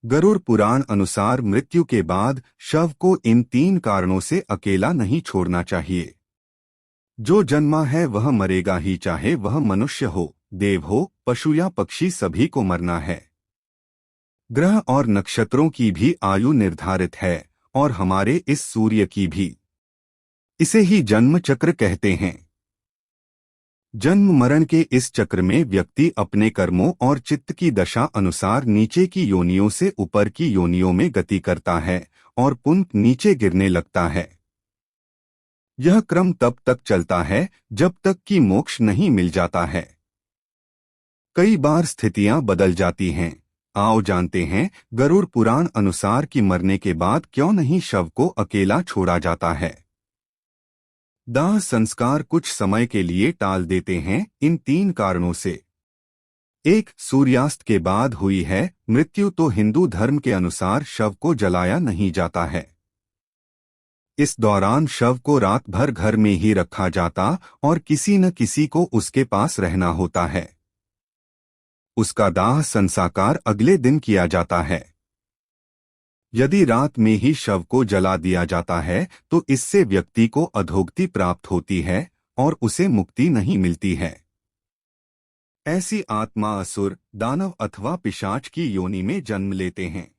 गरुड़ पुराण अनुसार मृत्यु के बाद शव को इन 3 कारणों से अकेला नहीं छोड़ना चाहिए। जो जन्मा है वह मरेगा ही, चाहे वह मनुष्य हो, देव हो, पशु या पक्षी, सभी को मरना है। ग्रह और नक्षत्रों की भी आयु निर्धारित है और हमारे इस सूर्य की भी। इसे ही जन्म चक्र कहते हैं। जन्म मरण के इस चक्र में व्यक्ति अपने कर्मों और चित्त की दशा अनुसार नीचे की योनियों से ऊपर की योनियों में गति करता है और पुनः नीचे गिरने लगता है। यह क्रम तब तक चलता है जब तक कि मोक्ष नहीं मिल जाता है। कई बार स्थितियां बदल जाती हैं। आओ जानते हैं गरुड़ पुराण अनुसार कि मरने के बाद क्यों नहीं शव को अकेला छोड़ा जाता है। दाह संस्कार कुछ समय के लिए टाल देते हैं इन 3 कारणों से। 1. सूर्यास्त के बाद हुई है मृत्यु तो हिंदू धर्म के अनुसार शव को जलाया नहीं जाता है। इस दौरान शव को रात भर घर में ही रखा जाता और किसी न किसी को उसके पास रहना होता है। उसका दाह संस्कार अगले दिन किया जाता है। यदि रात में ही शव को जला दिया जाता है तो इससे व्यक्ति को अधोगति प्राप्त होती है और उसे मुक्ति नहीं मिलती है। ऐसी आत्मा असुर, दानव अथवा पिशाच की योनि में जन्म लेते हैं।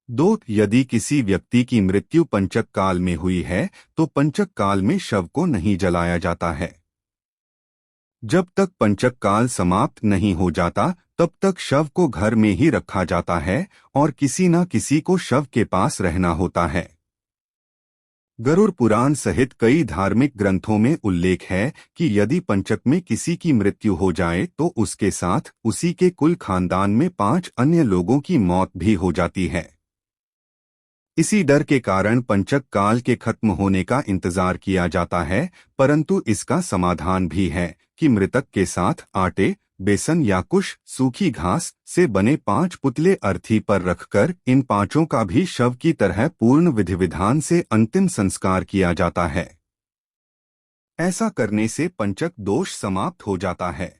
2. यदि किसी व्यक्ति की मृत्यु पंचक काल में हुई है तो पंचक काल में शव को नहीं जलाया जाता है। जब तक पंचक काल समाप्त नहीं हो जाता तब तक शव को घर में ही रखा जाता है और किसी न किसी को शव के पास रहना होता है। गरुड़ पुराण सहित कई धार्मिक ग्रंथों में उल्लेख है कि यदि पंचक में किसी की मृत्यु हो जाए तो उसके साथ उसी के कुल खानदान में 5 अन्य लोगों की मौत भी हो जाती है। इसी डर के कारण पंचक काल के खत्म होने का इंतजार किया जाता है, परंतु इसका समाधान भी है कि मृतक के साथ आटे, बेसन या कुछ सूखी घास से बने 5 पुतले अर्थी पर रखकर इन 5 का भी शव की तरह पूर्ण विधि विधान से अंतिम संस्कार किया जाता है। ऐसा करने से पंचक दोष समाप्त हो जाता है।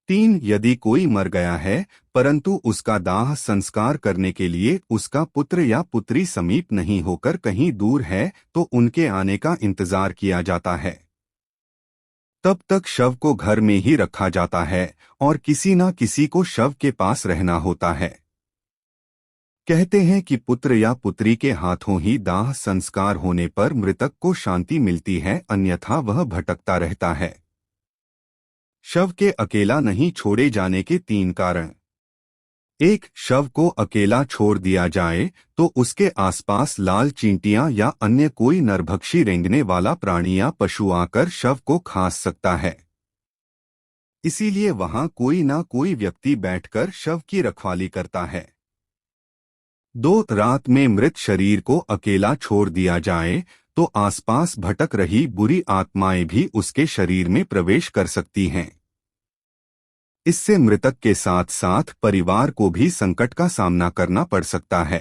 3. यदि कोई मर गया है परंतु उसका दाह संस्कार करने के लिए उसका पुत्र या पुत्री समीप नहीं होकर कहीं दूर है तो उनके आने का इंतजार किया जाता है। तब तक शव को घर में ही रखा जाता है और किसी न किसी को शव के पास रहना होता है। कहते हैं कि पुत्र या पुत्री के हाथों ही दाह संस्कार होने पर मृतक को शांति मिलती है, अन्यथा वह भटकता रहता है। शव के अकेला नहीं छोड़े जाने के 3 कारण। 1. शव को अकेला छोड़ दिया जाए तो उसके आसपास लाल चींटियां या अन्य कोई नरभक्षी रेंगने वाला प्राणी या पशु आकर शव को खा सकता है। इसीलिए वहां कोई ना कोई व्यक्ति बैठकर शव की रखवाली करता है। 2. रात में मृत शरीर को अकेला छोड़ दिया जाए तो आसपास भटक रही बुरी आत्माएं भी उसके शरीर में प्रवेश कर सकती हैं। इससे मृतक के साथ साथ परिवार को भी संकट का सामना करना पड़ सकता है।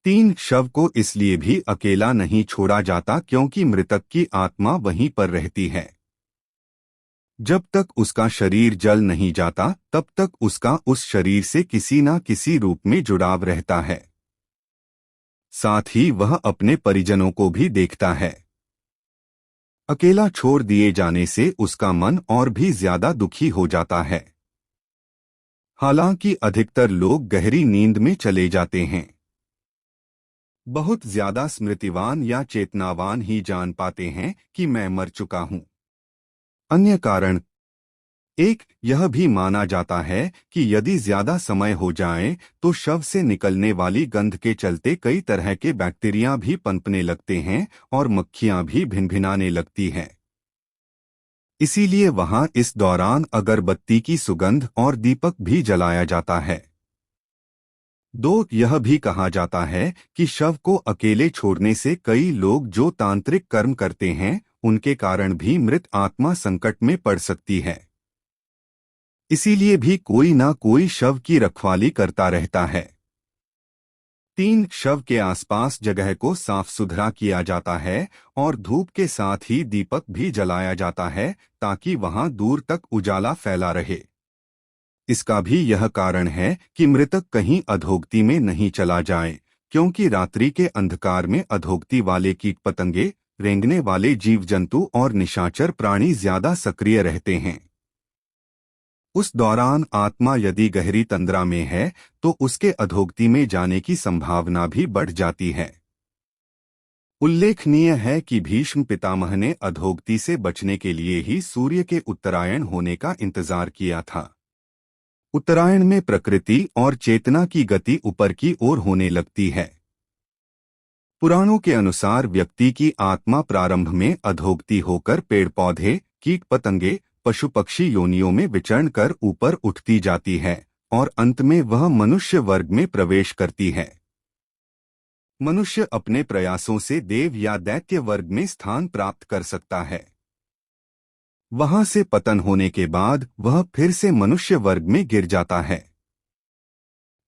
3. शव को इसलिए भी अकेला नहीं छोड़ा जाता क्योंकि मृतक की आत्मा वहीं पर रहती है। जब तक उसका शरीर जल नहीं जाता तब तक उसका उस शरीर से किसी न किसी रूप में जुड़ाव रहता है। साथ ही वह अपने परिजनों को भी देखता है। अकेला छोड़ दिए जाने से उसका मन और भी ज्यादा दुखी हो जाता है। हालांकि अधिकतर लोग गहरी नींद में चले जाते हैं। बहुत ज्यादा स्मृतिवान या चेतनावान ही जान पाते हैं कि मैं मर चुका हूं। अन्य कारण। 1. यह भी माना जाता है कि यदि ज्यादा समय हो जाए तो शव से निकलने वाली गंध के चलते कई तरह के बैक्टीरिया भी पनपने लगते हैं और मक्खियां भी भिनभिनाने लगती हैं। इसीलिए वहां इस दौरान अगरबत्ती की सुगंध और दीपक भी जलाया जाता है। 2. यह भी कहा जाता है कि शव को अकेले छोड़ने से कई लोग जो तांत्रिक कर्म करते हैं उनके कारण भी मृत आत्मा संकट में पड़ सकती है। इसीलिए भी कोई ना कोई शव की रखवाली करता रहता है। 3. शव के आसपास जगह को साफ सुथरा किया जाता है और धूप के साथ ही दीपक भी जलाया जाता है ताकि वहां दूर तक उजाला फैला रहे। इसका भी यह कारण है कि मृतक कहीं अधोगति में नहीं चला जाए, क्योंकि रात्रि के अंधकार में अधोगति वाले कीट पतंगे, रेंगने वाले जीव जंतु और निशाचर प्राणी ज्यादा सक्रिय रहते हैं। उस दौरान आत्मा यदि गहरी तंद्रा में है तो उसके अधोगति में जाने की संभावना भी बढ़ जाती है। उल्लेखनीय है कि भीष्म पितामह ने अधोगति से बचने के लिए ही सूर्य के उत्तरायण होने का इंतजार किया था। उत्तरायण में प्रकृति और चेतना की गति ऊपर की ओर होने लगती है। पुराणों के अनुसार व्यक्ति की आत्मा प्रारंभ में अधोगति होकर पेड़ पौधे, कीट पतंगे, पशु पक्षी योनियों में विचरण कर ऊपर उठती जाती है और अंत में वह मनुष्य वर्ग में प्रवेश करती है। मनुष्य अपने प्रयासों से देव या दैत्य वर्ग में स्थान प्राप्त कर सकता है। वहां से पतन होने के बाद वह फिर से मनुष्य वर्ग में गिर जाता है।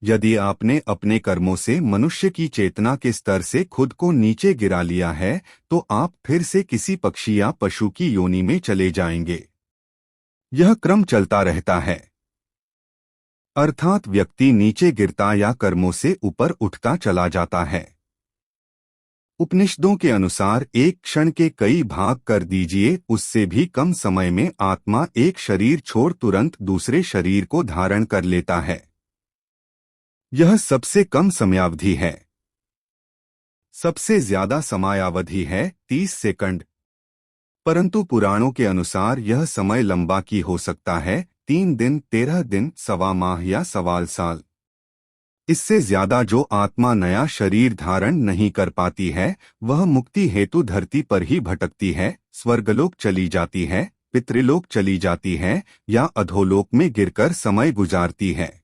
यदि आपने अपने कर्मों से मनुष्य की चेतना के स्तर से खुद को नीचे गिरा लिया है तो आप फिर से किसी पक्षी या पशु की योनि में चले जाएंगे। यह क्रम चलता रहता है, अर्थात व्यक्ति नीचे गिरता या कर्मों से ऊपर उठता चला जाता है। उपनिषदों के अनुसार एक क्षण के कई भाग कर दीजिए, उससे भी कम समय में आत्मा एक शरीर छोड़ तुरंत दूसरे शरीर को धारण कर लेता है। यह सबसे कम समयावधि है। सबसे ज्यादा समयावधि है 30 सेकंड, परंतु पुराणों के अनुसार यह समय लंबा की हो सकता है, 3 दिन, 13 दिन, सवा माह या सवाल साल। इससे ज्यादा जो आत्मा नया शरीर धारण नहीं कर पाती है वह मुक्ति हेतु धरती पर ही भटकती है, स्वर्गलोक चली जाती है, पितृलोक चली जाती है या अधोलोक में गिरकर समय गुजारती है।